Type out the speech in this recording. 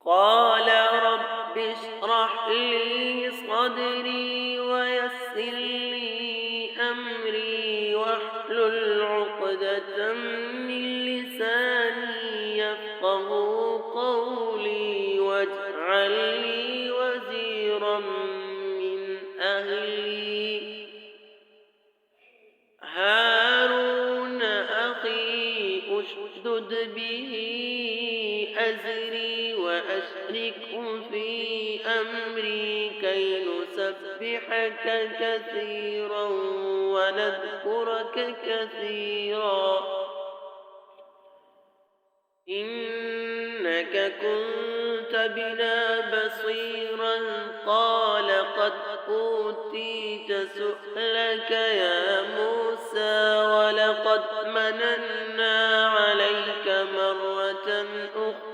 قال رب اشرح لي صدري ويسر لي أمري واحلل عقدة من لساني يفقه قولي واجعل لي وزيرا من أهلي هارون أخي أشدد به أزري وأشركه في أمري كي نسبحك كثيرا ونذكرك كثيرا إنك كنت بنا بصيرا قال قد أوتيت سؤلك يا موسى ولقد مننا عليك مرة أخرى